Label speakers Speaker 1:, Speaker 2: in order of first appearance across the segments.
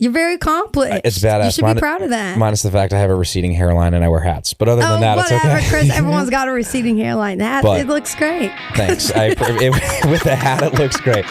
Speaker 1: You're very accomplished.
Speaker 2: It's badass.
Speaker 1: You should be proud of that.
Speaker 2: Minus the fact I have a receding hairline and I wear hats. But other than that,
Speaker 1: whatever,
Speaker 2: it's okay.
Speaker 1: Chris. Everyone's got a receding hairline. It looks great.
Speaker 2: Thanks. With the hat, it looks great.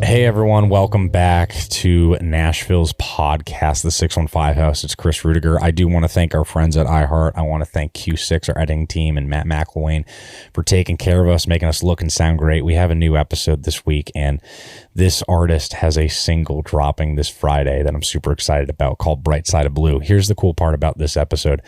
Speaker 2: Hey everyone, welcome back to Nashville's podcast, the 615 House. It's Chris Rudiger. I do want to thank our friends at iHeart. I want to thank Q6, our editing team, and Matt McElwain for taking care of us, making us look and sound great. We have a new episode this week, and this artist has a single dropping this Friday that I'm super excited about called Bright Side of Blue. Here's the cool part about this episode.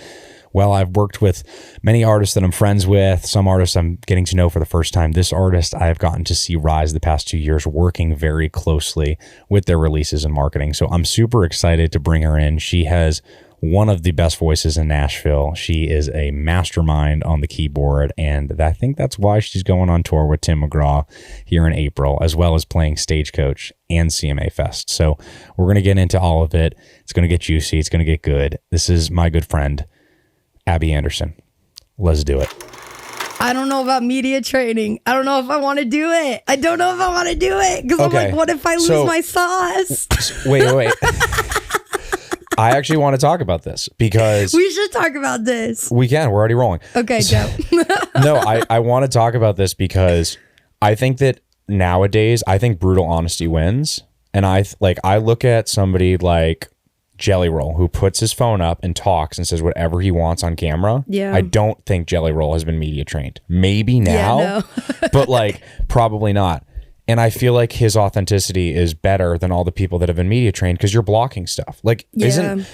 Speaker 2: Well, I've worked with many artists that I'm friends with, some artists I'm getting to know for the first time. This artist I've gotten to see rise the past 2 years, working very closely with their releases and marketing. So I'm super excited to bring her in. She has one of the best voices in Nashville. She is a mastermind on the keyboard, and I think that's why she's going on tour with Tim McGraw here in April, as well as playing Stagecoach and CMA Fest. So we're going to get into all of it. It's going to get juicy. It's going to get good. This is my good friend, Abby Anderson. Let's do it.
Speaker 1: I don't know about media training. I don't know if I want to do it. I don't know if I want to do it because I'm like, what if I lose my sauce?
Speaker 2: Wait. I actually want to talk about this because
Speaker 1: we should talk about this.
Speaker 2: We can. We're already rolling.
Speaker 1: Okay, go.
Speaker 2: No, I want to talk about this because I think that nowadays, I think brutal honesty wins. And I look at somebody like Jelly Roll, who puts his phone up and talks and says whatever he wants on camera.
Speaker 1: Yeah.
Speaker 2: I don't think Jelly Roll has been media trained. Maybe now, but probably not. And I feel like his authenticity is better than all the people that have been media trained because you're blocking stuff. And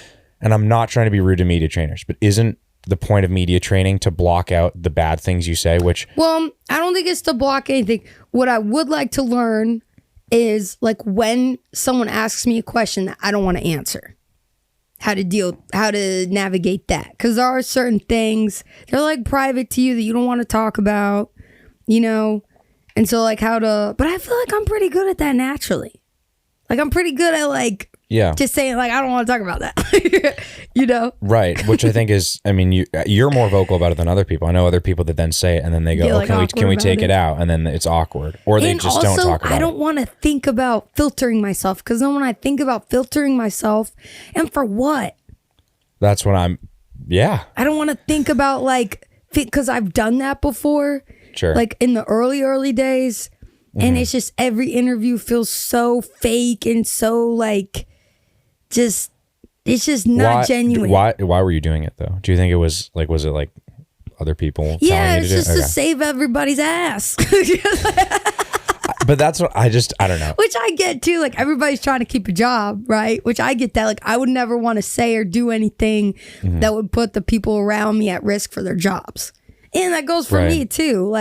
Speaker 2: I'm not trying to be rude to media trainers, but isn't the point of media training to block out the bad things you say,
Speaker 1: Well, I don't think it's to block anything. What I would like to learn is when someone asks me a question that I don't want to answer. How to navigate that. Because there are certain things, they're private to you that you don't want to talk about, And so but I feel like I'm pretty good at that naturally. I'm pretty good at just saying I don't want to talk about that,
Speaker 2: Right. Which I think is, you're more vocal about it than other people. I know other people that then say it and then they go, can we take it out? And then it's awkward. Or they just don't talk about it.
Speaker 1: I don't want to think about filtering myself because then when I think about filtering myself, and for what?
Speaker 2: That's what I don't
Speaker 1: want to think about because I've done that before.
Speaker 2: Sure.
Speaker 1: In the early days. And it's just every interview feels so fake and so it's just not genuine.
Speaker 2: Why were you doing it though? Do you think it was was it other people?
Speaker 1: Yeah, it's just to save everybody's ass.
Speaker 2: But that's what I don't know.
Speaker 1: Which I get too. Everybody's trying to keep a job, right? Which I get that. I would never want to say or do anything that would put the people around me at risk for their jobs. And that goes for me too.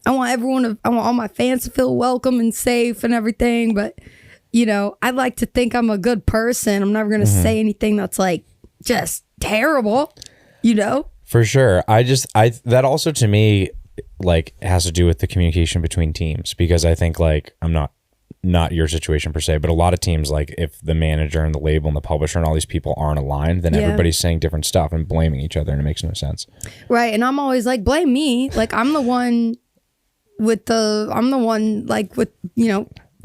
Speaker 1: I want all my fans to feel welcome and safe and everything. But, I'd like to think I'm a good person. I'm never going to say anything that's just terrible,
Speaker 2: For sure. That also to me, has to do with the communication between teams because I think I'm not your situation per se, but a lot of teams, if the manager and the label and the publisher and all these people aren't aligned, then everybody's saying different stuff and blaming each other and it makes no sense.
Speaker 1: Right. And I'm always blame me. I'm the one with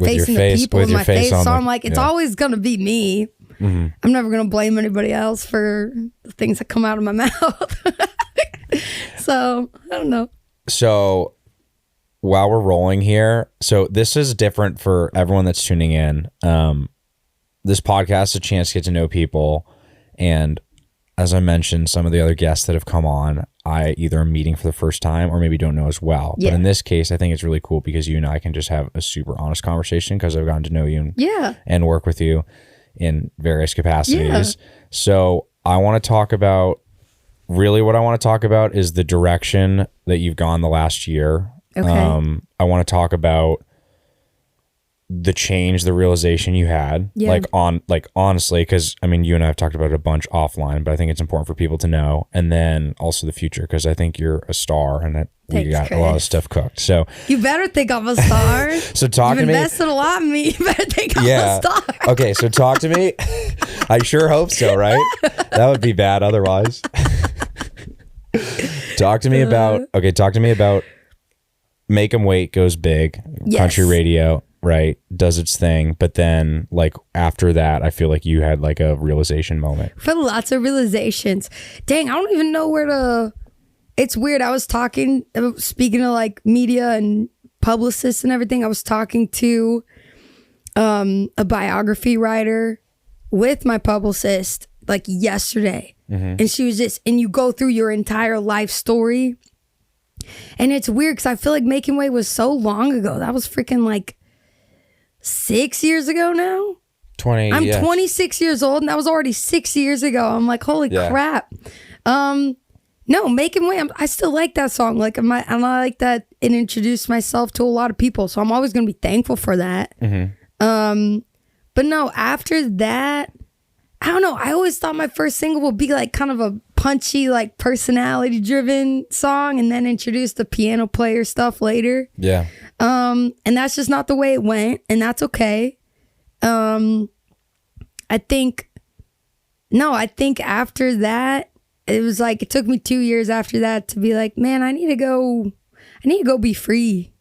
Speaker 1: facing the people with my face. So I'm it's always going to be me. Mm-hmm. I'm never going to blame anybody else for the things that come out of my mouth. So I don't know.
Speaker 2: So while we're rolling here, so this is different for everyone that's tuning in. This podcast is a chance to get to know people. And as I mentioned, some of the other guests that have come on, I either am meeting for the first time or maybe don't know as well. Yeah. But in this case, I think it's really cool because you and I can just have a super honest conversation because I've gotten to know you and work with you in various capacities. Yeah. So I want to talk about, what I want to talk about is the direction that you've gone the last year. Okay. I want to talk about the change, the realization you had, like honestly, because I mean, you and I have talked about it a bunch offline, but I think it's important for people to know, and then also the future, because I think you're a star, and we got a lot of stuff cooked. So
Speaker 1: you better think I'm a star.
Speaker 2: So talk to me.
Speaker 1: You've invested a lot in me. You better think I'm a star.
Speaker 2: Okay, so talk to me. I sure hope so, right? That would be bad otherwise. Talk to me about Make 'Em Wait goes big, country radio, right? Does its thing. But then like after that, I feel like you had like a realization moment.
Speaker 1: For lots of realizations. Dang, I don't even know where to. It's weird. I was speaking to like media and publicists and everything. I was talking to a biography writer with my publicist like yesterday. And she was and you go through your entire life story. And it's weird because I feel like Making Way was so long ago. That was freaking like 6 years ago now.
Speaker 2: 20.
Speaker 1: I'm 26 years old, and that was already 6 years ago. I'm like, holy crap. No, Making Way. I still like that song. Like, I like that it introduced myself to a lot of people. So I'm always going to be thankful for that. But no, after that, I don't know. I always thought my first single would be like kind of a punchy, like personality driven song, and then introduce the piano player stuff later. Yeah. And that's just not the way it went, and that's okay. I think after that, it was like, it took me 2 years after that to be like, man, I need to go be free.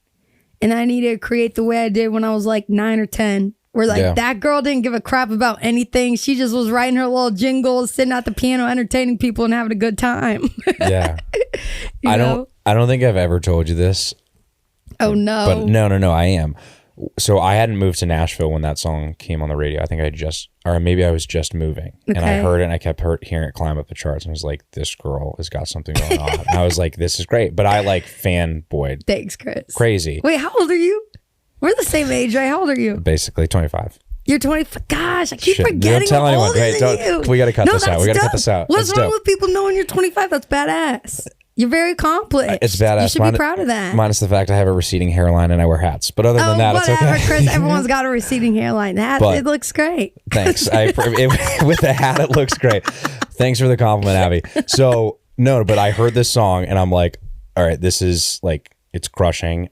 Speaker 1: And I need to create the way I did when I was like 9 or 10. Where like that girl didn't give a crap about anything. She just was writing her little jingles, sitting at the piano, entertaining people and having a good time.
Speaker 2: Yeah. I don't think I've ever told you this.
Speaker 1: Oh no.
Speaker 2: But no, I am. So I hadn't moved to Nashville when that song came on the radio. I think maybe I was just moving. Okay. And I heard it and I kept hearing it climb up the charts. And I was like, this girl has got something going on. And I was like, this is great. But I like fanboyed.
Speaker 1: Thanks, Chris.
Speaker 2: Crazy.
Speaker 1: Wait, how old are you? We're the same age, right? How old are you?
Speaker 2: Basically 25.
Speaker 1: You're 25. Gosh, I keep forgetting.
Speaker 2: Don't tell
Speaker 1: I'm
Speaker 2: anyone.
Speaker 1: older than you.
Speaker 2: We got to cut this out. We got to cut this out.
Speaker 1: What's wrong with people knowing you're 25? That's badass. You're very accomplished.
Speaker 2: It's badass.
Speaker 1: You should be proud of that.
Speaker 2: Minus the fact I have a receding hairline and I wear hats. But other than that, it's okay.
Speaker 1: Chris, everyone's got a receding hairline. It looks great.
Speaker 2: Thanks. With the hat, it looks great. Thanks for the compliment, Abby. So, no, but I heard this song and I'm like, all right, this is like, it's crushing.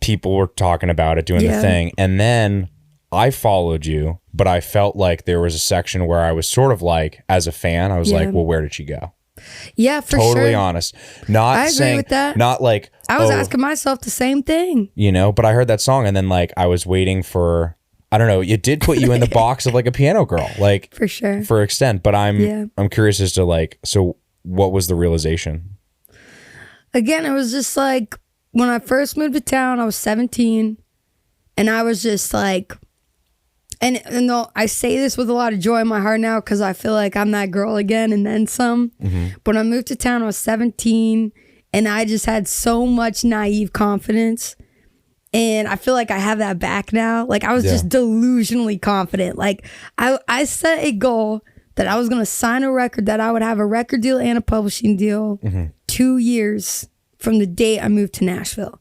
Speaker 2: People were talking about it, doing the thing. And then I followed you, but I felt like there was a section where I was sort of like, as a fan, I was like, well, where did she go?
Speaker 1: Yeah, for sure.
Speaker 2: Totally honest. Not
Speaker 1: I agree
Speaker 2: saying,
Speaker 1: with that.
Speaker 2: not like,
Speaker 1: I was asking myself the same thing.
Speaker 2: You know, but I heard that song and then like I was waiting for, I don't know, it did put you in the box of like a piano girl, like
Speaker 1: for sure,
Speaker 2: for extent. But I'm curious as to like, so what was the realization?
Speaker 1: Again, it was just like, when I first moved to town, I was 17, and I was just like, and though I say this with a lot of joy in my heart now because I feel like I'm that girl again and then some. But when I moved to town, I was 17, and I just had so much naive confidence, and I feel like I have that back now. Like I was just delusionally confident. Like I set a goal that I was going to sign a record, that I would have a record deal and a publishing deal 2 years from the date I moved to Nashville.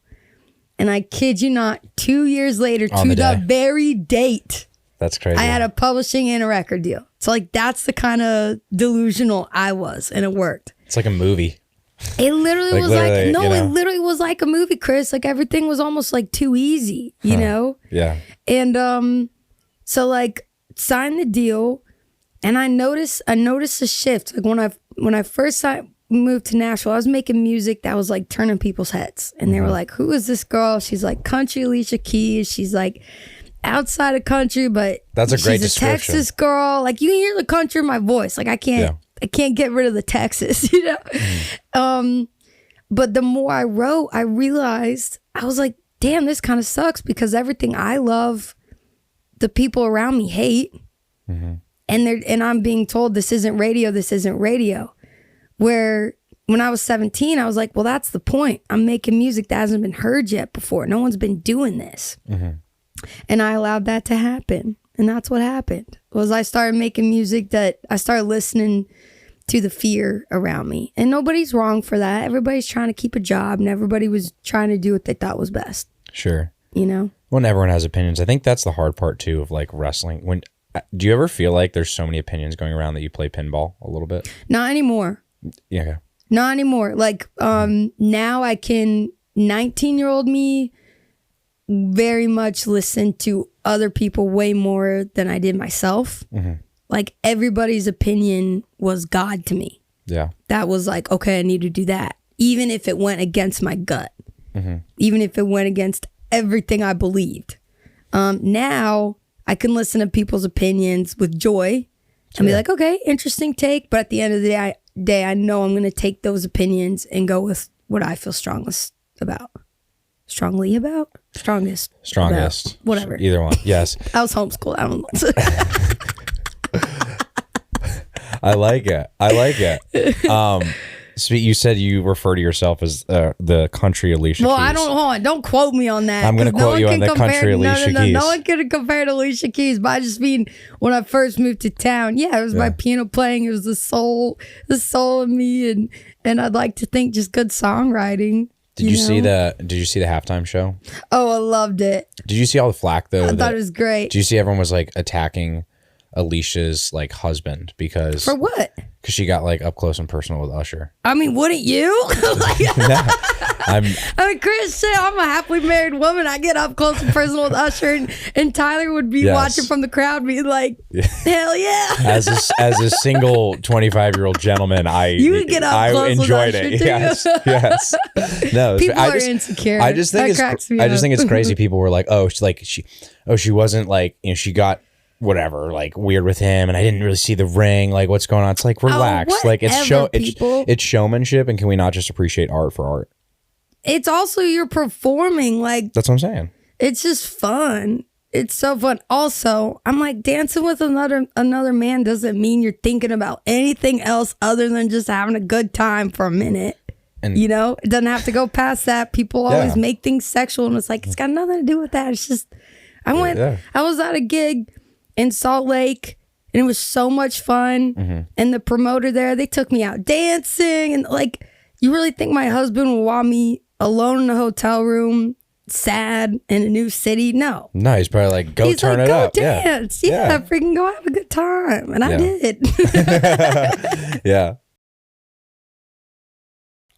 Speaker 1: And I kid you not, 2 years later, to the very date,
Speaker 2: that's crazy,
Speaker 1: I had a publishing and a record deal. So like, that's the kind of delusional I was, and it worked.
Speaker 2: It's like a movie.
Speaker 1: It literally was like, it literally was like a movie, Chris. Like everything was almost like too easy, you know?
Speaker 2: Yeah.
Speaker 1: And so like, signed the deal, and I noticed a shift. Like when I first moved to Nashville, I was making music that was like turning people's heads, and they were like, who is this girl? She's like country Alicia Keys. She's like outside of country, but
Speaker 2: that's a great
Speaker 1: she's a Texas girl. Like you can hear the country in my voice. Like I can't get rid of the Texas, you know? But the more I wrote, I realized, I was like, damn, this kind of sucks, because everything I love, the people around me hate. And I'm being told this isn't radio. Where when I was 17, I was like, well, that's the point. I'm making music that hasn't been heard yet before. No one's been doing this. And I allowed that to happen. And that's what happened. Was I started making music that I started listening to the fear around me. And nobody's wrong for that. Everybody's trying to keep a job, and everybody was trying to do what they thought was best.
Speaker 2: Sure.
Speaker 1: You know?
Speaker 2: Well, everyone has opinions. I think that's the hard part too of like wrestling. Do you ever feel like there's so many opinions going around that you play pinball a little bit?
Speaker 1: Not anymore.
Speaker 2: Yeah. Okay.
Speaker 1: Not anymore. Like now I can 19-year-old me very much listen to other people way more than I did myself. Mm-hmm. Like everybody's opinion was God to me.
Speaker 2: Yeah.
Speaker 1: That was like, okay, I need to do that. Even if it went against my gut. Mm-hmm. Even if it went against everything I believed. Now I can listen to people's opinions with joy and be like, okay, interesting take. But at the end of the day, I know I'm going to take those opinions and go with what I feel strongest about. Strongly about? Strongest.
Speaker 2: Strongest.
Speaker 1: About. Whatever.
Speaker 2: Either one. Yes.
Speaker 1: I was homeschooled. I don't know.
Speaker 2: I like it. So you said you refer to yourself as the country Alicia Keys.
Speaker 1: Well, hold on. Don't quote me on that.
Speaker 2: I'm going to quote you on the country Alicia Keys.
Speaker 1: No one could compare to Alicia Keys, but I just mean when I first moved to town, it was my piano playing. It was the soul of me, and I'd like to think just good songwriting.
Speaker 2: Did you see the halftime show?
Speaker 1: Oh, I loved it.
Speaker 2: Did you see all the flack though?
Speaker 1: I thought it was great.
Speaker 2: Did you see everyone was like attacking Alicia's like husband because
Speaker 1: for what?
Speaker 2: Because she got like up close and personal with Usher.
Speaker 1: I mean, wouldn't you? I mean, Chris, I'm a happily married woman. I get up close and personal with Usher, and Tyler would be watching from the crowd, being like, "Hell yeah!"
Speaker 2: As a single 25-year-old gentleman, I enjoyed it. Yes. No,
Speaker 1: people are insecure.
Speaker 2: I just think it's crazy. People were like, she wasn't like, she got whatever, like weird with him, and I didn't really see the ring. Like, what's going on? It's like, relax. Like, it's showmanship, and can we not just appreciate art for art?
Speaker 1: It's also you're performing. Like,
Speaker 2: that's what I'm saying.
Speaker 1: It's just fun. It's so fun. Also, I'm like, dancing with another man doesn't mean you're thinking about anything else other than just having a good time for a minute. And it doesn't have to go past that. People always make things sexual, and it's like, it's got nothing to do with that. It's just, I was at a gig in Salt Lake, and it was so much fun. Mm-hmm. And the promoter there, they took me out dancing, and like, you really think my husband will want me alone in a hotel room, sad in a new city? No,
Speaker 2: he's probably like, go turn it up,
Speaker 1: dance, freaking go have a good time, and I did.
Speaker 2: Yeah.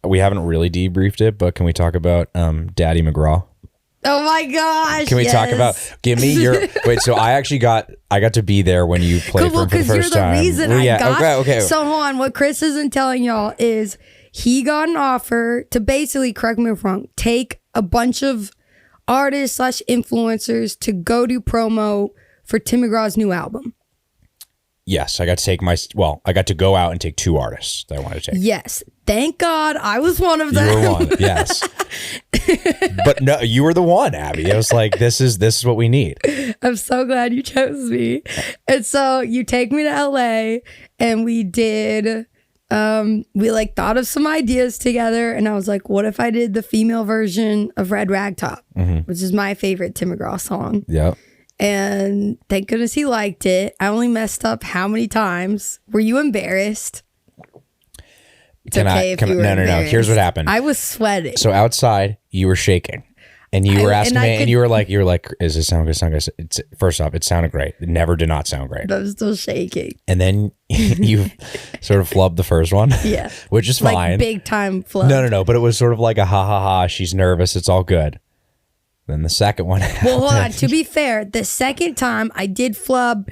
Speaker 2: We haven't really debriefed it, but can we talk about Daddy McGraw?
Speaker 1: Oh my gosh!
Speaker 2: Can we talk about? Give me your wait. So I got to be there when you played for him for the first time.
Speaker 1: Because you're the reason okay. So hold on. What Chris isn't telling y'all is he got an offer to basically, correct me if I'm wrong, take a bunch of artists / influencers to go do promo for Tim McGraw's new album.
Speaker 2: Yes, I got to go out and take 2 artists that I wanted to take.
Speaker 1: Yes. Thank God I was one of them.
Speaker 2: You were one, yes. But no, you were the one, Abby. I was like, this is what we need.
Speaker 1: I'm so glad you chose me. And so you take me to LA, and we did, we like thought of some ideas together, and I was like, what if I did the female version of Red Ragtop, which is my favorite Tim McGraw song.
Speaker 2: Yeah.
Speaker 1: And thank goodness he liked it. I only messed up how many times? Were you embarrassed? It's okay if you were embarrassed.
Speaker 2: No. Here's what happened.
Speaker 1: I was sweating.
Speaker 2: So outside, you were shaking, and you were asking me, and you were like, "Is it sound good? First off, it sounded great. It never did not sound great.
Speaker 1: But I was still shaking.
Speaker 2: And then you sort of flubbed the first one, which is fine,
Speaker 1: like big time flub.
Speaker 2: No. But it was sort of like a ha ha ha. She's nervous. It's all good. Then the second one happened.
Speaker 1: Well, hold on. To be fair, the second time I did flub,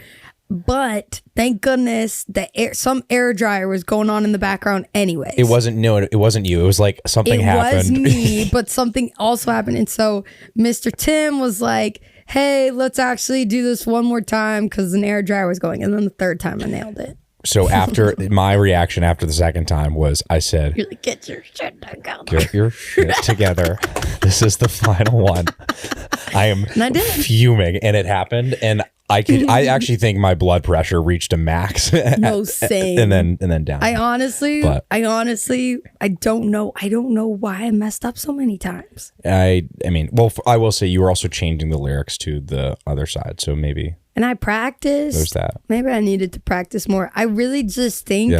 Speaker 1: but thank goodness some air dryer was going on in the background anyways.
Speaker 2: It wasn't you. It was like something happened.
Speaker 1: It was me, but something also happened. And so Mr. Tim was like, hey, let's actually do this one more time because an air dryer was going. And then the third time I nailed it.
Speaker 2: So after my reaction after the second time was, I said,
Speaker 1: "You're like, get your shit together.
Speaker 2: Get your shit together. This is the final one." I am fuming, and it happened, and I actually think my blood pressure reached a max.
Speaker 1: No, same.
Speaker 2: and then down.
Speaker 1: I honestly don't know. I don't know why I messed up so many times.
Speaker 2: I mean, I will say you were also changing the lyrics to the other side, so maybe.
Speaker 1: And I practiced.
Speaker 2: There's that.
Speaker 1: Maybe I needed to practice more. I really just think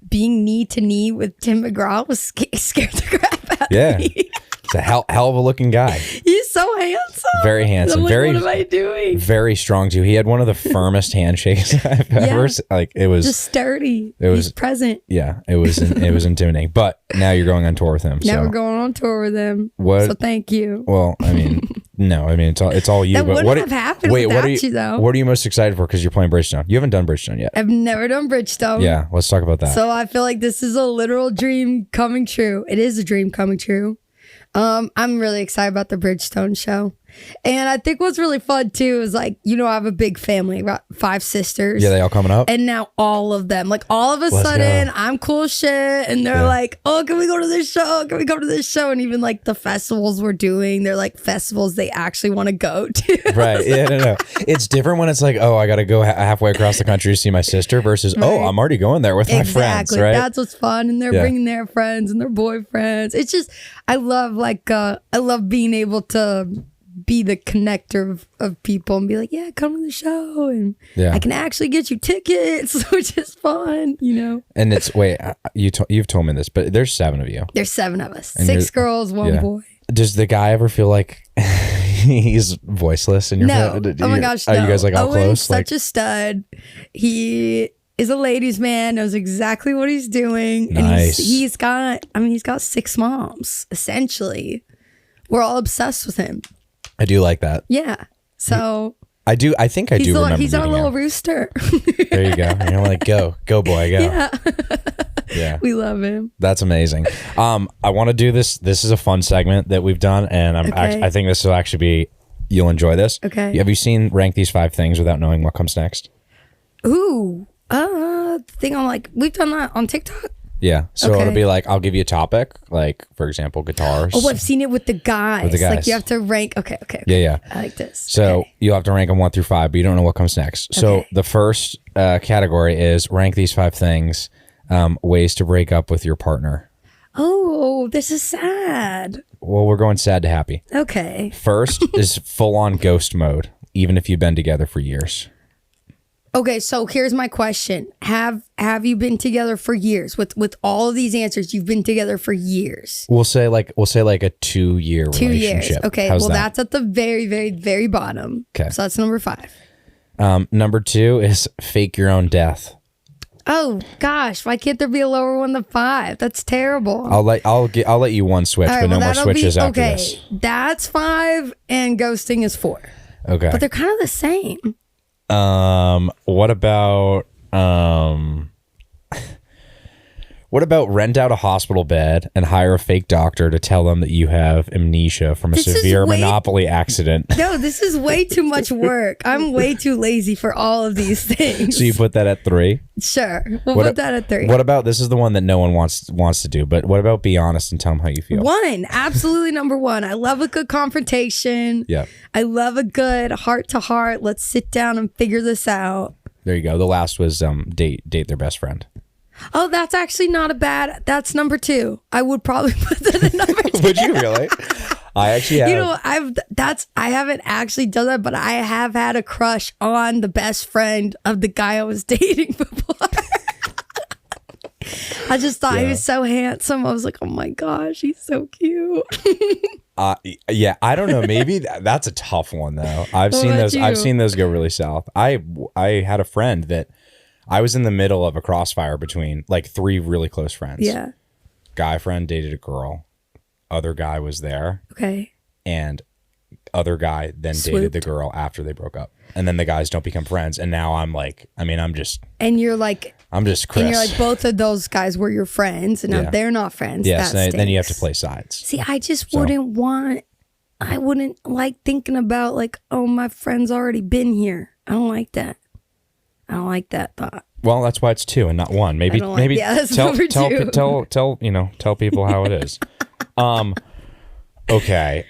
Speaker 1: being knee to knee with Tim McGraw was scared the crap out of me.
Speaker 2: He's a hell of a looking guy.
Speaker 1: He's so so handsome.
Speaker 2: Very handsome.
Speaker 1: I'm like,
Speaker 2: very.
Speaker 1: what am I doing?
Speaker 2: Very strong too. He had one of the firmest handshakes I've ever. Like it was
Speaker 1: just sturdy.
Speaker 2: He's
Speaker 1: present.
Speaker 2: Yeah, it was intimidating. But now you're going on tour with him.
Speaker 1: Now we're going on tour with him.
Speaker 2: What?
Speaker 1: So thank you.
Speaker 2: Well, I mean, no, I mean it's all you.
Speaker 1: That
Speaker 2: but
Speaker 1: wouldn't have happened without you, though.
Speaker 2: What are you most excited for? Because you're playing Bridgestone. You haven't done Bridgestone yet.
Speaker 1: I've never done Bridgestone.
Speaker 2: Yeah, let's talk about that.
Speaker 1: So I feel like this is a literal dream coming true. It is a dream coming true. I'm really excited about the Bridgestone show. And I think what's really fun too is like, I have a big family, about 5 sisters.
Speaker 2: Yeah, they all coming up.
Speaker 1: And now all of them, like all of a sudden, I'm cool shit. And they're like, oh, can we go to this show? Can we go to this show? And even like the festivals we're doing, they're like festivals they actually want to go to.
Speaker 2: Right. Yeah, no. It's different when it's like, oh, I got to go halfway across the country to see my sister versus, oh, I'm already going there with my friends. Right.
Speaker 1: That's what's fun. And they're bringing their friends and their boyfriends. It's just, I love being able to be the connector of people and be like, yeah, come to the show and I can actually get you tickets, which is fun, And it's you've told me this, but there's 7 of you. There's 7 of us, 6 girls, 1 boy.
Speaker 2: Does the guy ever feel like he's voiceless in your
Speaker 1: No. Oh my gosh, no.
Speaker 2: Are you guys like all
Speaker 1: Owen's
Speaker 2: close?
Speaker 1: Such a stud. He is a ladies' man, knows exactly what he's doing.
Speaker 2: Nice.
Speaker 1: And he's got 6 moms, essentially. We're all obsessed with him.
Speaker 2: I do like that.
Speaker 1: Yeah. So
Speaker 2: I do remember.
Speaker 1: He's our little
Speaker 2: him.
Speaker 1: rooster.
Speaker 2: There you go. And you're like, go boy, go.
Speaker 1: Yeah.
Speaker 2: Yeah.
Speaker 1: We love him.
Speaker 2: That's amazing. I want to do this. This is a fun segment that we've done, and I think this will actually be. You'll enjoy this.
Speaker 1: Okay.
Speaker 2: Have you seen Rank These 5 Things Without Knowing What Comes Next?
Speaker 1: Ooh. Thing on we've done that on TikTok.
Speaker 2: Yeah. So it'll be like, I'll give you a topic, like, for example, guitars.
Speaker 1: Oh, I've seen it with the guys.
Speaker 2: With the guys.
Speaker 1: Like, you have to rank. Okay.
Speaker 2: Yeah.
Speaker 1: I like this.
Speaker 2: So you'll have to rank them 1 through 5, but you don't know what comes next. So the first category is rank these 5 things, ways to break up with your partner.
Speaker 1: Oh, this is sad.
Speaker 2: Well, we're going sad to happy.
Speaker 1: Okay.
Speaker 2: First is full-on ghost mode, even if you've been together for years.
Speaker 1: Okay, so here's my question. Have you been together for years? With all of these answers, you've been together for years.
Speaker 2: We'll say like a 2-year
Speaker 1: 2
Speaker 2: relationship.
Speaker 1: years. Okay,
Speaker 2: How's that?
Speaker 1: That's at the very, very, very bottom.
Speaker 2: Okay.
Speaker 1: So that's number 5.
Speaker 2: Number 2 is fake your own death.
Speaker 1: Oh gosh, why can't there be a lower one than 5? That's terrible.
Speaker 2: I'll let you one switch, but no more switches after this.
Speaker 1: That's 5 and ghosting is 4.
Speaker 2: Okay.
Speaker 1: But they're kind of the same.
Speaker 2: What about rent out a hospital bed and hire a fake doctor to tell them that you have amnesia from a severe Monopoly accident?
Speaker 1: No, this is way too much work. I'm way too lazy for all of these things.
Speaker 2: So you put that at 3?
Speaker 1: Sure. We'll put that at 3.
Speaker 2: What about, this is the one that no one wants to do, but what about be honest and tell them how you feel?
Speaker 1: 1, absolutely number 1. I love a good confrontation.
Speaker 2: Yeah. I
Speaker 1: love a good heart to heart. Let's sit down and figure this out.
Speaker 2: There you go. The last was date their best friend.
Speaker 1: Oh, that's actually not a bad. That's number 2. I would probably put that at number 2.
Speaker 2: Would you really? I actually have.
Speaker 1: I haven't actually done that, but I have had a crush on the best friend of the guy I was dating before. I just thought he was so handsome. I was like, oh my gosh, he's so cute.
Speaker 2: Yeah, I don't know. Maybe that's a tough one though. I've seen those go really south. I had a friend that I was in the middle of a crossfire between like 3 really close friends.
Speaker 1: Yeah.
Speaker 2: Guy friend dated a girl. Other guy was there.
Speaker 1: Okay.
Speaker 2: And other guy then dated the girl after they broke up. And then the guys don't become friends. And now I'm like, I'm just.
Speaker 1: And you're like.
Speaker 2: I'm just Chris.
Speaker 1: And you're like, both of those guys were your friends. And now they're not friends.
Speaker 2: Yes. Then you have to play sides.
Speaker 1: See, I just wouldn't like thinking about like, oh, my friend's already been here. I don't like that. I don't like that thought. Well,
Speaker 2: that's why it's 2 and not 1. Maybe
Speaker 1: that's
Speaker 2: tell tell people how it is. Okay.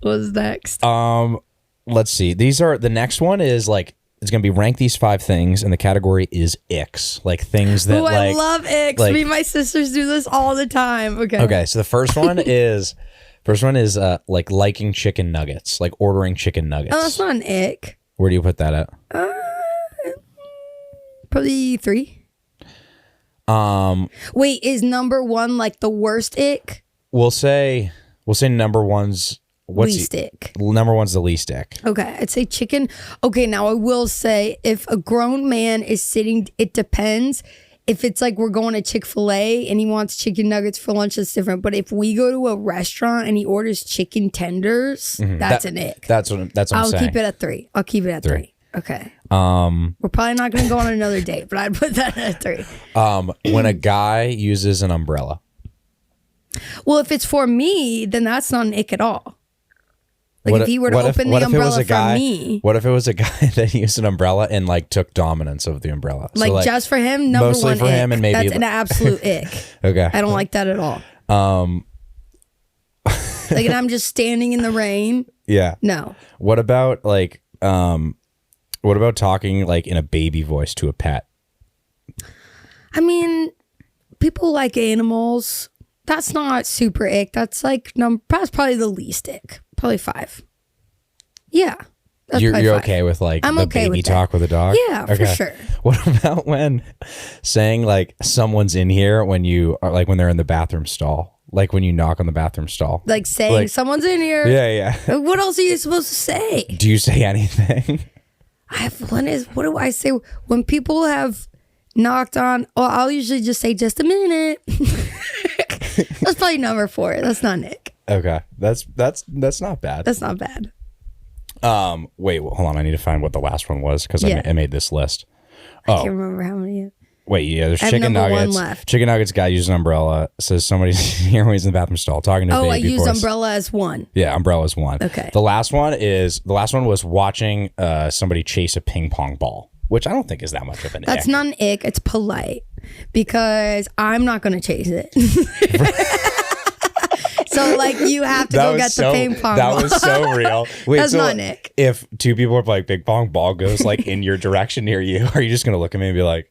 Speaker 1: What's next?
Speaker 2: Let's see. The next one is like, it's gonna be rank these 5 things, and the category is icks, like things that
Speaker 1: I love icks.
Speaker 2: Like,
Speaker 1: me and my sisters do this all the time. Okay.
Speaker 2: So the first one is like liking chicken nuggets, like ordering chicken nuggets.
Speaker 1: Oh, that's not an ick.
Speaker 2: Where do you put that at?
Speaker 1: Probably 3. Wait, is number 1 like the worst ick?
Speaker 2: We'll say number 1's
Speaker 1: least ick.
Speaker 2: Number one's the least ick.
Speaker 1: Okay, I'd say chicken. Okay, now I will say if a grown man is sitting, it depends. If it's like we're going to Chick-fil-A and he wants chicken nuggets for lunch, that's different. But if we go to a restaurant and he orders chicken tenders, that's an ick.
Speaker 2: That's what I'm saying.
Speaker 1: I'll keep it at 3. I'll keep it at 3. Okay. We're probably not going to go on another date, but I'd put that at 3.
Speaker 2: When a guy uses an umbrella.
Speaker 1: Well, if it's for me, then that's not an ick at all. Like if he were to open the umbrella for me.
Speaker 2: What if it was a guy that used an umbrella and like took dominance of the umbrella?
Speaker 1: Like, so, like just for him, number
Speaker 2: mostly
Speaker 1: one
Speaker 2: for
Speaker 1: ick.
Speaker 2: him and maybe
Speaker 1: that's an absolute ick.
Speaker 2: Okay.
Speaker 1: I don't like that at all. Like, and I'm just standing in the rain.
Speaker 2: Yeah.
Speaker 1: No.
Speaker 2: What about like what about talking like in a baby voice to a pet?
Speaker 1: I mean, people like animals. That's not super ick. That's like that's probably the least ick. Probably 5. Yeah.
Speaker 2: You're okay with like
Speaker 1: I'm
Speaker 2: the
Speaker 1: okay
Speaker 2: baby
Speaker 1: with
Speaker 2: talk
Speaker 1: that.
Speaker 2: with a dog?
Speaker 1: Yeah, okay. For sure.
Speaker 2: What about when saying like someone's in here when you are like when they're in the bathroom stall? Like when you knock on the bathroom stall.
Speaker 1: Like saying like, someone's in here.
Speaker 2: Yeah, yeah.
Speaker 1: What else are you supposed to say?
Speaker 2: Do you say anything?
Speaker 1: What do I say when people have knocked on? Oh, I'll usually just say just a minute. That's probably number 4. That's not Nick.
Speaker 2: Okay. That's not bad.
Speaker 1: That's not bad.
Speaker 2: Wait, hold on. I need to find what the last one was because I made this list.
Speaker 1: I can't remember how many.
Speaker 2: Wait, yeah, there's chicken nuggets.
Speaker 1: 1 left.
Speaker 2: Chicken nuggets guy uses an umbrella. Says somebody's here when he's in the bathroom stall talking to a baby.
Speaker 1: I used umbrella as 1.
Speaker 2: Yeah, umbrella is 1.
Speaker 1: Okay.
Speaker 2: The last one was watching somebody chase a ping pong ball, which I don't think is that much of an ick.
Speaker 1: That's not an ick. It's polite because I'm not going to chase it. So like you have to go get the ping pong ball.
Speaker 2: That was so real. Wait,
Speaker 1: that's not Nick.
Speaker 2: If 2 people are like ping pong ball goes like in your direction near you, are you just gonna look at me and be like?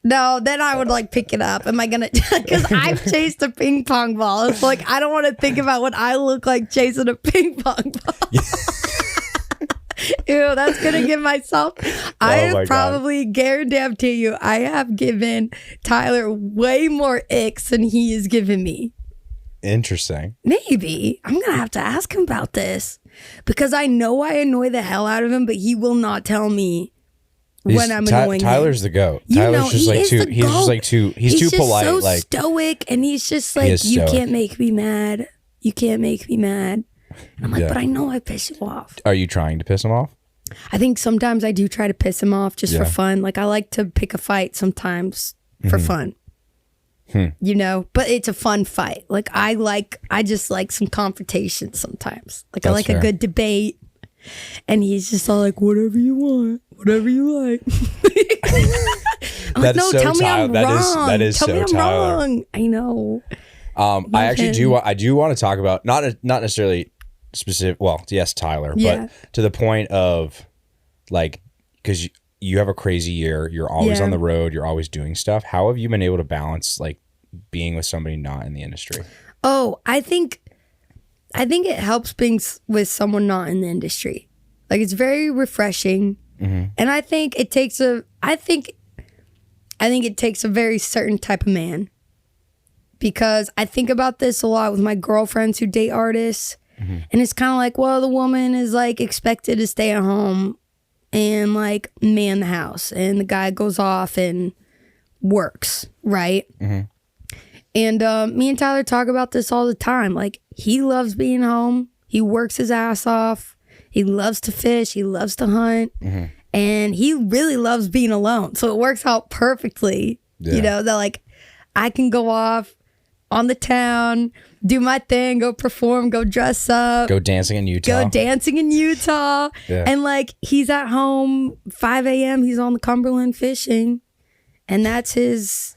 Speaker 1: No, then I would like pick it up. Am I gonna? Because I've chased a ping pong ball. It's like I don't want to think about what I look like chasing a ping pong ball. Ew, that's gonna give myself. I have probably guarantee you, I have given Tyler way more icks than he has given me.
Speaker 2: Interesting.
Speaker 1: Maybe. I'm going to have to ask him about this because I know I annoy the hell out of him, but he will not tell me when I'm annoying
Speaker 2: Tyler's
Speaker 1: him.
Speaker 2: the goat.
Speaker 1: Tyler's
Speaker 2: he's too polite.
Speaker 1: So
Speaker 2: like
Speaker 1: stoic and he's just like, you can't make me mad. You can't make me mad. And I'm like, but I know I piss you off.
Speaker 2: Are you trying to piss him off?
Speaker 1: I think sometimes I do try to piss him off just for fun. Like I like to pick a fight sometimes for fun. You know, but it's a fun fight. Like I just like some confrontation sometimes. Like I like a good debate. And he's just all like, whatever you want, whatever you like. I'm like, no, tell me I'm wrong.
Speaker 2: That is
Speaker 1: tell
Speaker 2: so
Speaker 1: me I'm
Speaker 2: Tyler.
Speaker 1: wrong. I know.
Speaker 2: I actually do want to talk about not necessarily specific. Well, yes, Tyler, but to the point of like because you have a crazy year. You're always on the road. You're always doing stuff. How have you been able to balance like being with somebody not in the industry?
Speaker 1: Oh, I think it helps being with someone not in the industry. Like it's very refreshing, and I think it takes a very certain type of man. Because I think about this a lot with my girlfriends who date artists, and it's kind of like, well, the woman is like expected to stay at home and like man the house, and the guy goes off and works, right? And me and Tyler talk about this all the time. Like he loves being home. He works his ass off. He loves to fish. He loves to hunt. And he really loves being alone. So it works out perfectly. You know, that like I can go off on the town, do my thing, go perform, go dress up.
Speaker 2: Go dancing in Utah.
Speaker 1: And like he's at home 5 a.m. He's on the Cumberland fishing. And that's his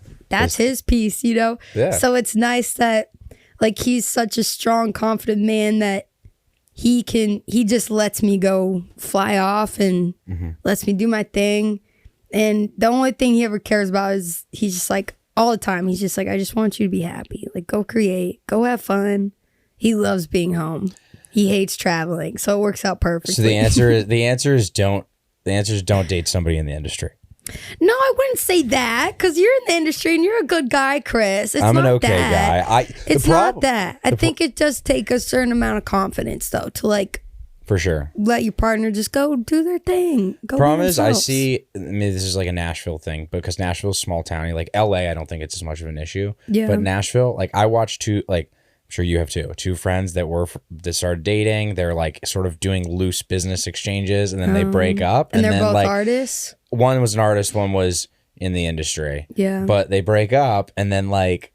Speaker 1: piece, you know?
Speaker 2: Yeah.
Speaker 1: So it's nice that like he's such a strong, confident man that he just lets me go fly off and lets me do my thing. And the only thing he ever cares about is he's just like all the time. He's just like, I just want you to be happy. Like go create, go have fun. He loves being home. He hates traveling. So it works out perfectly.
Speaker 2: So the answer is don't date somebody in the industry.
Speaker 1: No, I wouldn't say that because you're in the industry and you're a good guy, Chris.
Speaker 2: I'm an okay guy.
Speaker 1: It's not that. I think it does take a certain amount of confidence, though, to like
Speaker 2: for sure
Speaker 1: let your partner just go do their thing. Go
Speaker 2: problem is I see, I mean, this is like a Nashville thing because Nashville's small towny. Like LA, I don't think it's as much of an issue.
Speaker 1: Yeah.
Speaker 2: But Nashville, like I watched I'm sure you have two friends that started dating. They're like sort of doing loose business exchanges and then they break up.
Speaker 1: And they're
Speaker 2: then
Speaker 1: both
Speaker 2: like
Speaker 1: artists.
Speaker 2: one was an artist, one was in the industry.
Speaker 1: Yeah.
Speaker 2: But they break up and then like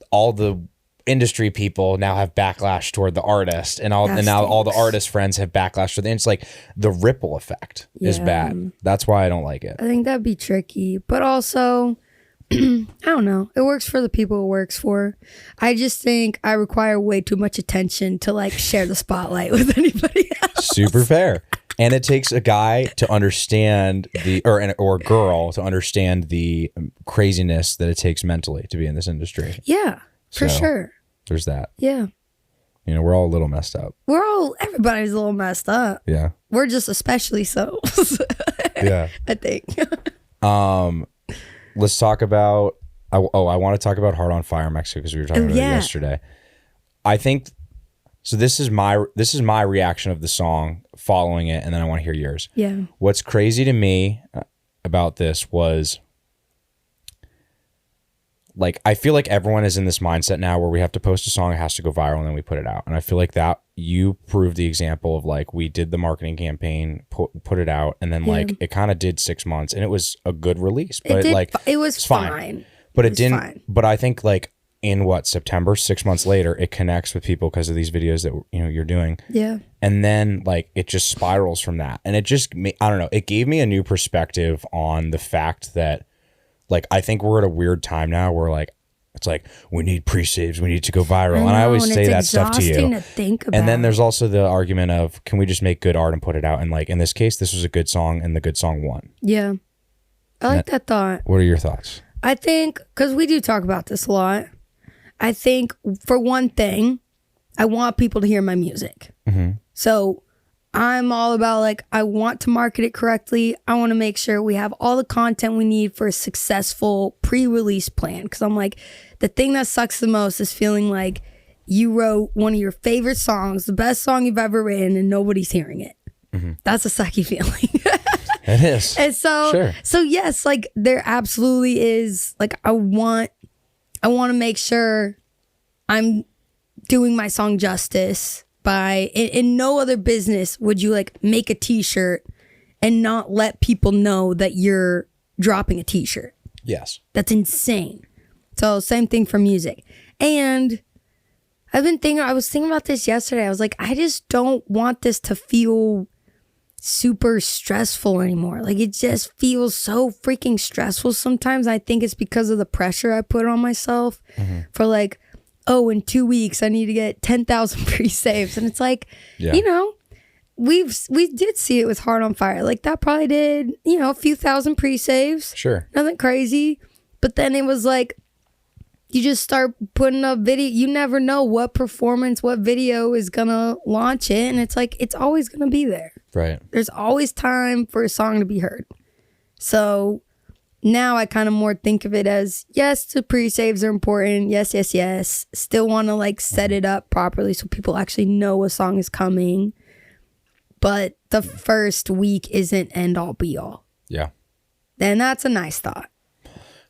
Speaker 2: all the industry people now have backlash toward the artist and now all the artist friends have backlash to the it's like the ripple effect is bad. That's why I don't like it.
Speaker 1: I think that'd be tricky. But also I don't know. It works for the people it works for. I just think I require way too much attention to like share the spotlight with anybody else.
Speaker 2: Super fair. And it takes a guy to understand or a girl to understand the craziness that it takes mentally to be in this industry.
Speaker 1: Yeah, for sure.
Speaker 2: There's that.
Speaker 1: Yeah.
Speaker 2: You know, we're all a little messed up.
Speaker 1: Everybody's a little messed up.
Speaker 2: Yeah.
Speaker 1: We're just especially so.
Speaker 2: Yeah.
Speaker 1: I think.
Speaker 2: Let's talk about, I want to talk about Heart on Fire, Mexico, because we were talking about it yesterday. I think, so this is my reaction of the song following it, and then I want to hear yours.
Speaker 1: Yeah.
Speaker 2: What's crazy to me about this was, like, I feel like everyone is in this mindset now where we have to post a song, it has to go viral, and then we put it out. And I feel like that you proved the example of like, we did the marketing campaign, put it out, and then like it kind of did 6 months and it was a good release, but
Speaker 1: it was fine.
Speaker 2: But it didn't, fine. But I think like in September, 6 months later, it connects with people because of these videos that, you know, you're doing.
Speaker 1: Yeah. And
Speaker 2: then like, it just spirals from that. And it just, I don't know, it gave me a new perspective on the fact that, like, I think we're at a weird time now where like, it's like, we need pre-saves, we need to go viral. And I always say that stuff to you.
Speaker 1: To think about.
Speaker 2: And then there's also the argument of, can we just make good art and put it out? And like, in this case, this was a good song and the good song won.
Speaker 1: Yeah. I like that thought.
Speaker 2: What are your thoughts?
Speaker 1: I think, because we do talk about this a lot, I think for one thing, I want people to hear my music. Mm-hmm. So I'm all about like, I want to market it correctly. I want to make sure we have all the content we need for a successful pre-release plan. Because I'm like, the thing that sucks the most is feeling like you wrote one of your favorite songs, the best song you've ever written, and nobody's hearing it. Mm-hmm. That's a sucky feeling.
Speaker 2: It is.
Speaker 1: And so yes, like there absolutely is. Like I want to make sure I'm doing my song justice. By in no other business would you like make a t-shirt and not let people know that you're dropping a t-shirt.
Speaker 2: Yes.
Speaker 1: That's insane. So same thing for music. And I was thinking about this yesterday. I was like, I just don't want this to feel super stressful anymore. Like it just feels so freaking stressful sometimes. I think it's because of the pressure I put on myself for like, oh, in 2 weeks, I need to get 10,000 pre-saves. And it's like, you know, we did see it with Heart on Fire. Like that probably did, you know, a few thousand pre-saves.
Speaker 2: Sure.
Speaker 1: Nothing crazy. But then it was like, you just start putting up video. You never know what performance, what video is going to launch it. And it's like, it's always going to be there.
Speaker 2: Right.
Speaker 1: There's always time for a song to be heard. So now I kind of more think of it as, yes, the pre-saves are important. Yes, yes, yes. Still want to like set it up properly so people actually know a song is coming. But the first week isn't end all be all.
Speaker 2: Yeah.
Speaker 1: And that's a nice thought.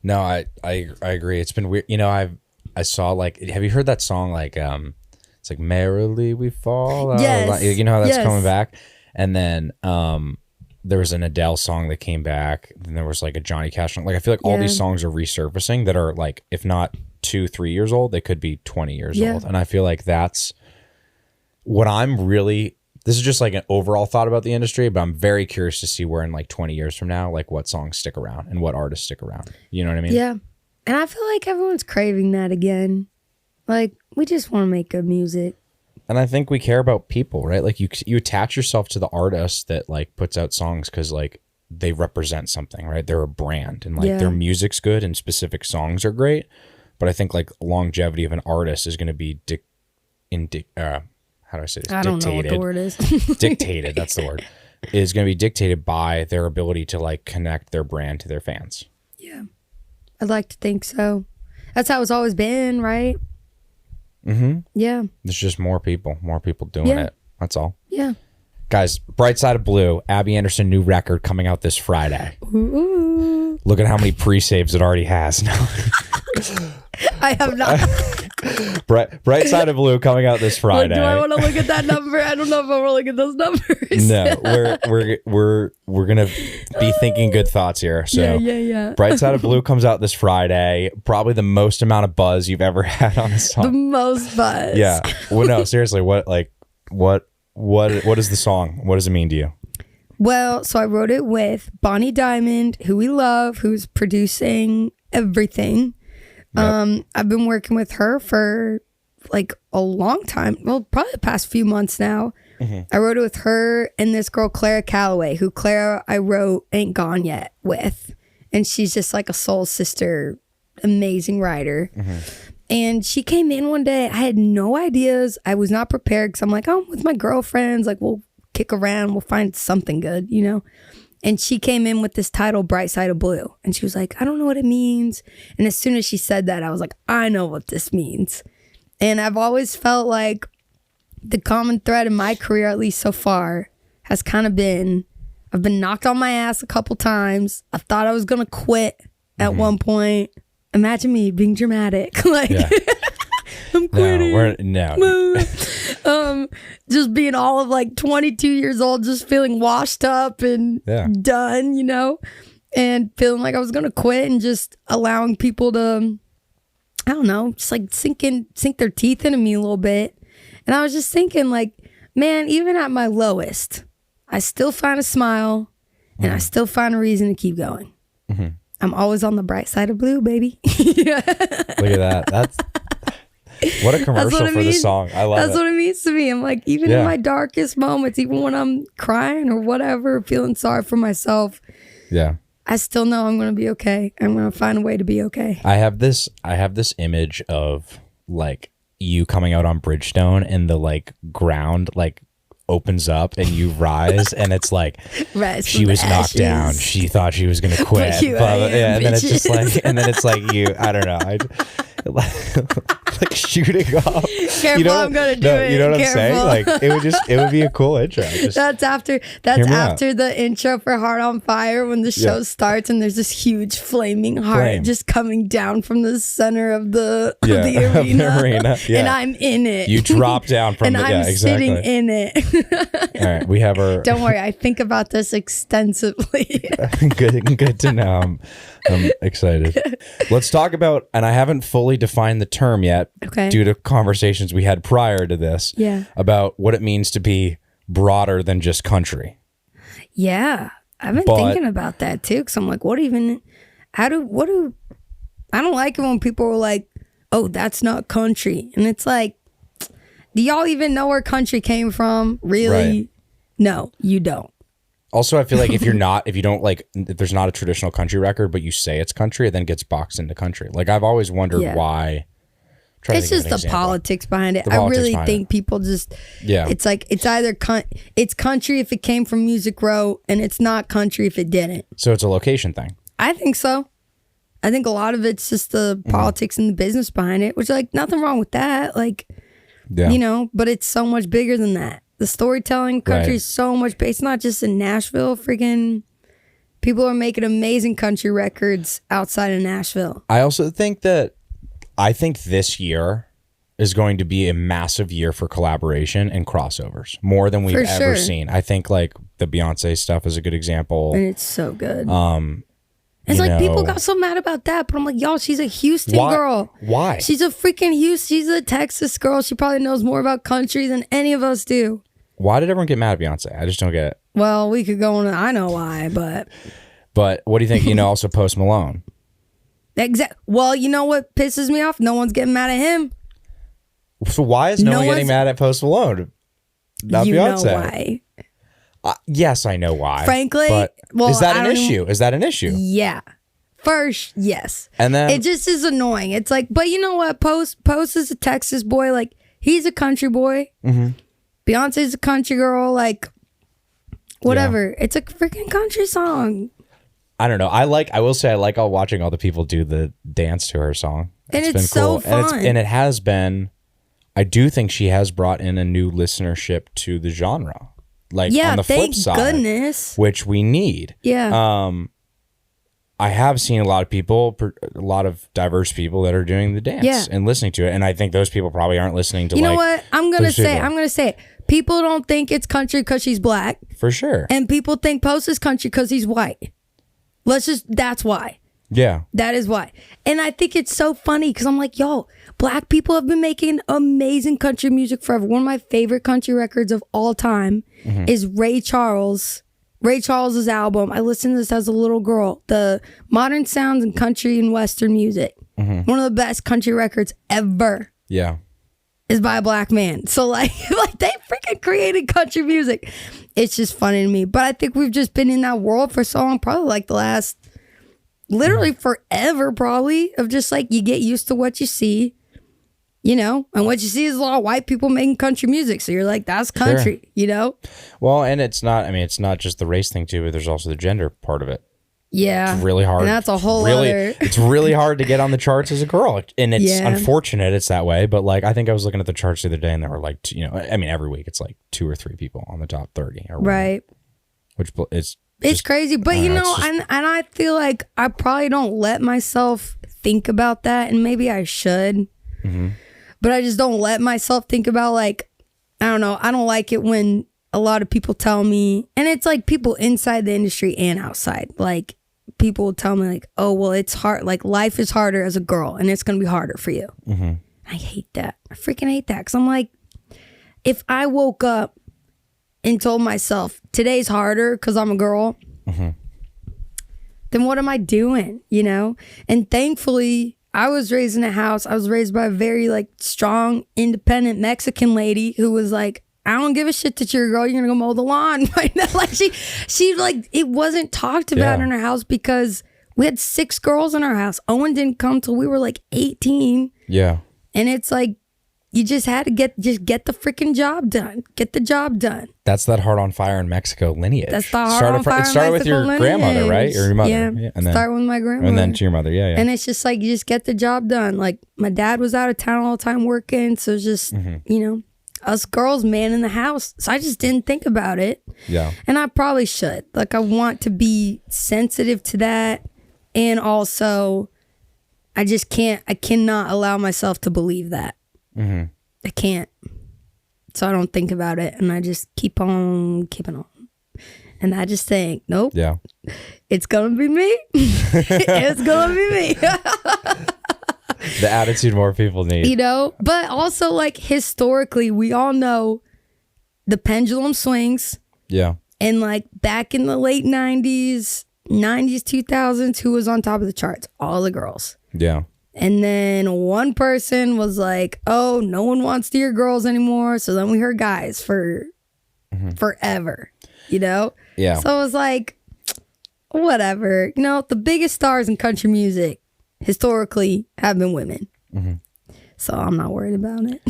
Speaker 2: No, I agree. It's been weird. You know, I saw like, have you heard that song? Like, it's like Merrily We Fall.
Speaker 1: Yes.
Speaker 2: You know how that's coming back? And then, there was an Adele song that came back. Then there was like a Johnny Cash song. Like I feel like all these songs are resurfacing that are like, if not 2-3 years old, they could be 20 years old. And I feel like that's what this is just like an overall thought about the industry, but I'm very curious to see where in like 20 years from now, like what songs stick around and what artists stick around. You know what I mean?
Speaker 1: Yeah. And I feel like everyone's craving that again. Like we just want to make good music.
Speaker 2: And I think we care about people, right? Like you attach yourself to the artist that like puts out songs because like they represent something, right? They're a brand and like their music's good and specific songs are great. But I think like longevity of an artist is going to be how do I say this?
Speaker 1: I don't know what the word is.
Speaker 2: Dictated. That's the word. is going to be dictated by their ability to like connect their brand to their fans.
Speaker 1: Yeah. I'd like to think so. That's how it's always been, right?
Speaker 2: Mm-hmm.
Speaker 1: Yeah.
Speaker 2: There's just more people doing it. That's all.
Speaker 1: Yeah.
Speaker 2: Guys, Bright Side of Blue, Abby Anderson, new record coming out this Friday.
Speaker 1: Ooh.
Speaker 2: Look at how many pre-saves it already has.
Speaker 1: I have not.
Speaker 2: Bright Side of Blue coming out this Friday.
Speaker 1: Do I want to look at that number? I don't know if I want to look at those numbers.
Speaker 2: No, we're gonna be thinking good thoughts here. So
Speaker 1: yeah.
Speaker 2: Bright Side of Blue comes out this Friday. Probably the most amount of buzz you've ever had on a song.
Speaker 1: The most buzz.
Speaker 2: Yeah. Well, no, seriously. What is the song? What does it mean to you?
Speaker 1: Well, so I wrote it with Bonnie Diamond, who we love, who's producing everything. Yep. I've been working with her for like a long time. Well, probably the past few months now. Mm-hmm. I wrote it with her and this girl, Clara Calloway, who I wrote Ain't Gone Yet with. And she's just like a soul sister, amazing writer. Mm-hmm. And she came in one day. I had no ideas. I was not prepared because I'm like, oh, I'm with my girlfriends. Like, we'll kick around. We'll find something good, you know? And she came in with this title, Bright Side of Blue. And she was like, I don't know what it means. And as soon as she said that, I was like, I know what this means. And I've always felt like the common thread in my career, at least so far, has kind of been, I've been knocked on my ass a couple times. I thought I was going to quit at one point. Imagine me being dramatic. Like, yeah. I'm quitting. Just being all of like 22 years old, just feeling washed up and done, you know, and feeling like I was going to quit and just allowing people to, I don't know, just like sink their teeth into me a little bit. And I was just thinking like, man, even at my lowest, I still find a smile and I still find a reason to keep going. Mm-hmm. I'm always on the bright side of blue, baby. Look
Speaker 2: at that. That's what a commercial for the song. I love it.
Speaker 1: That's what it means to me. I'm like, even in my darkest moments, even when I'm crying or whatever, feeling sorry for myself, I still know I'm going to be okay. I'm going to find a way to be okay.
Speaker 2: I have this image of like you coming out on Bridgestone and the like ground like opens up and you rise and it's like she was knocked down, she thought she was gonna quit, and then it's just like, and then it's like you, I don't know, like shooting off.
Speaker 1: Careful, you know, I'm gonna do it.
Speaker 2: You know what I'm saying? Like it would be a cool intro.
Speaker 1: That's after the intro for Heart on Fire when the show starts and there's this huge flaming heart just coming down from the center of the arena. And I'm in it.
Speaker 2: You drop down from
Speaker 1: and I'm sitting in it.
Speaker 2: All right, we have our.
Speaker 1: Don't worry, I think about this extensively.
Speaker 2: Good to know. I'm excited. Let's talk about, and I haven't fully defined the term yet, due to conversations we had prior to this, about what it means to be broader than just country.
Speaker 1: Yeah, I've been thinking about that too, because I'm like, I don't like it when people are like, oh, that's not country, and it's like, do y'all even know where country came from? Really? Right. No, you don't.
Speaker 2: Also, I feel like if there's not a traditional country record, but you say it's country, it then gets boxed into country. Like, I've always wondered why.
Speaker 1: It's just the politics behind it. I really think people just, it's like, it's either, it's country if it came from Music Row, and it's not country if it didn't.
Speaker 2: So it's a location thing.
Speaker 1: I think so. I think a lot of it's just the politics and the business behind it, which, like, nothing wrong with that. Like, you know, but it's so much bigger than that. The storytelling country is so much big. It's not just in Nashville. Freaking people are making amazing country records outside of Nashville.
Speaker 2: I also think this year is going to be a massive year for collaboration and crossovers, more than we've ever seen. I think like the Beyonce stuff is a good example.
Speaker 1: And it's so good. It's like people got so mad about that, but I'm like, y'all, she's a Houston girl.
Speaker 2: Why?
Speaker 1: She's a freaking She's a Texas girl. She probably knows more about country than any of us do.
Speaker 2: Why did everyone get mad at Beyonce? I just don't get it.
Speaker 1: Well, we could go on. I know why, but
Speaker 2: what do you think? Also Post Malone.
Speaker 1: Well, you know what pisses me off? No one's getting mad at him.
Speaker 2: So why is no one getting mad at Post Malone? Not Beyonce.
Speaker 1: Know why?
Speaker 2: Yes, I know why.
Speaker 1: Frankly,
Speaker 2: is that an issue? Is that an issue?
Speaker 1: Yeah. First, yes.
Speaker 2: And then
Speaker 1: it just is annoying. It's like, but you know what? Post is a Texas boy. Like, he's a country boy. Mm-hmm. Beyonce's a country girl. Like, whatever. It's a freaking country song.
Speaker 2: I don't know. I will say I like watching all the people do the dance to her song.
Speaker 1: And it's
Speaker 2: been
Speaker 1: so
Speaker 2: cool.
Speaker 1: fun.
Speaker 2: And it has been, I do think she has brought in a new listenership to the genre. Like on the flip side.
Speaker 1: Thank goodness.
Speaker 2: Which we need.
Speaker 1: Yeah.
Speaker 2: I have seen a lot of diverse people that are doing the dance and listening to it. And I think those people probably aren't listening to,
Speaker 1: you know what? I'm going to say it. People don't think it's country because she's black.
Speaker 2: For sure.
Speaker 1: And people think Post is country because he's white. That's why.
Speaker 2: Yeah.
Speaker 1: That is why. And I think it's so funny because I'm like, yo, black people have been making amazing country music forever. One of my favorite country records of all time is Ray Charles's album. I listened to this as a little girl. The Modern Sounds in Country and Western Music. One of the best country records ever.
Speaker 2: Yeah.
Speaker 1: Is by a black man. So like they freaking created country music. It's just funny to me. But I think we've just been in that world for so long, probably like the last, literally forever probably, of just like you get used to what you see, you know, and what you see is a lot of white people making country music. So you're like, that's country, you know?
Speaker 2: Well, and it's not just the race thing too, but there's also the gender part of it.
Speaker 1: Yeah.
Speaker 2: It's really hard.
Speaker 1: And that's a whole other...
Speaker 2: It's really hard to get on the charts as a girl. And it's unfortunate it's that way. But like, I think I was looking at the charts the other day and there were like, every week it's like 2 or 3 people on the top 30. Or
Speaker 1: right.
Speaker 2: Which is...
Speaker 1: It's crazy. But and I feel like I probably don't let myself think about that. And maybe I should. But I just don't let myself think about like, I don't know. I don't like it when a lot of people tell me, and it's like people inside the industry and outside, like, people will tell me like, oh, well, it's hard. Like life is harder as a girl and it's going to be harder for you. I hate that. I freaking hate that. Cause I'm like, if I woke up and told myself today's harder cause I'm a girl, then what am I doing? You know? And thankfully I was raised in a house. I was raised by a very like strong, independent Mexican lady who was like, I don't give a shit that you're a girl. You're gonna go mow the lawn right now. Like she like, it wasn't talked about in our house because we had 6 girls in our house. Owen didn't come till we were like 18. Yeah. And it's like, you just had to get the freaking job done. Get the job done.
Speaker 2: That's that Heart on Fire in Mexico lineage.
Speaker 1: That's the Heart on Fire in Mexico lineage. It started with your grandmother, right? Or your mother. Yeah. And then, start with my grandmother.
Speaker 2: And then to your mother, yeah.
Speaker 1: And it's just like, you just get the job done. Like my dad was out of town all the time working. So it's just, you know, us girls, man in the house. So I just didn't think about it. Yeah. And I probably should. Like I want to be sensitive to that. And also, I cannot allow myself to believe that. I can't. So I don't think about it. And I just keep on keeping on. And I just think, nope. Yeah. It's going to be me. It's going to be me.
Speaker 2: The attitude more people need.
Speaker 1: You know, but also like historically, we all know the pendulum swings. Yeah. And like back in the late 90s, 2000s, who was on top of the charts? All the girls. Yeah. And then one person was like, oh, no one wants to hear girls anymore. So then we heard guys for forever, you know? Yeah. So it was like, whatever. You know, the biggest stars in country music historically have been women. So I'm not worried about it.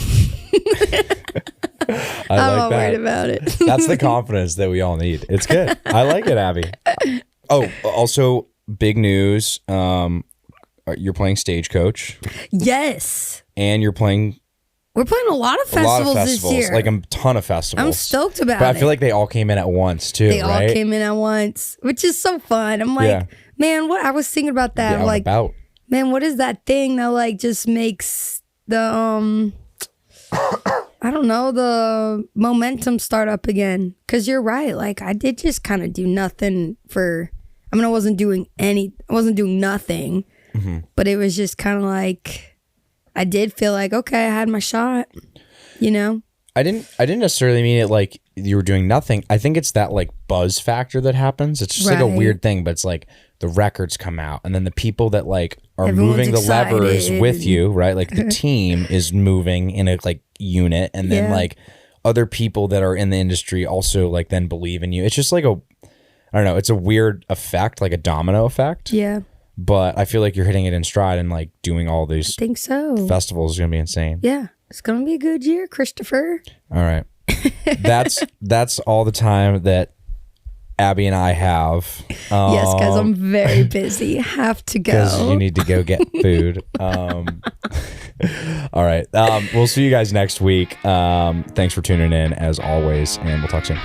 Speaker 1: I'm not worried about it.
Speaker 2: That's the confidence that we all need. It's good. I like it, Abby. Oh, also big news. You're playing Stagecoach.
Speaker 1: Yes.
Speaker 2: And we're playing
Speaker 1: a lot of festivals this year.
Speaker 2: Like a ton of festivals.
Speaker 1: I'm stoked about it.
Speaker 2: But I feel like they all came in at once too,
Speaker 1: They all came in at once, which is so fun. I'm like, man, what? I was thinking about that. I'm like, man, what is that thing that like just makes the I don't know, the momentum start up again? Because you're right. Like I did just kind of do nothing I wasn't doing nothing. But it was just kind of like, I did feel like, okay, I had my shot, you know?
Speaker 2: I didn't necessarily mean it like you were doing nothing. I think it's that like buzz factor that happens. It's just like a weird thing, but it's like the records come out and then the people that like are moving the levers with you, right? Like the team is moving in a like unit, and then like other people that are in the industry also like then believe in you. It's just like I don't know, it's a weird effect, like a domino effect. Yeah. But I feel like you're hitting it in stride and like doing all these festivals is going to be insane.
Speaker 1: Yeah. It's going to be a good year, Christopher.
Speaker 2: All right. That's all the time that Abby and I have.
Speaker 1: Yes, guys, I'm very busy. Have to go.
Speaker 2: Because you need to go get food. All right. We'll see you guys next week. Thanks for tuning in as always, and we'll talk soon.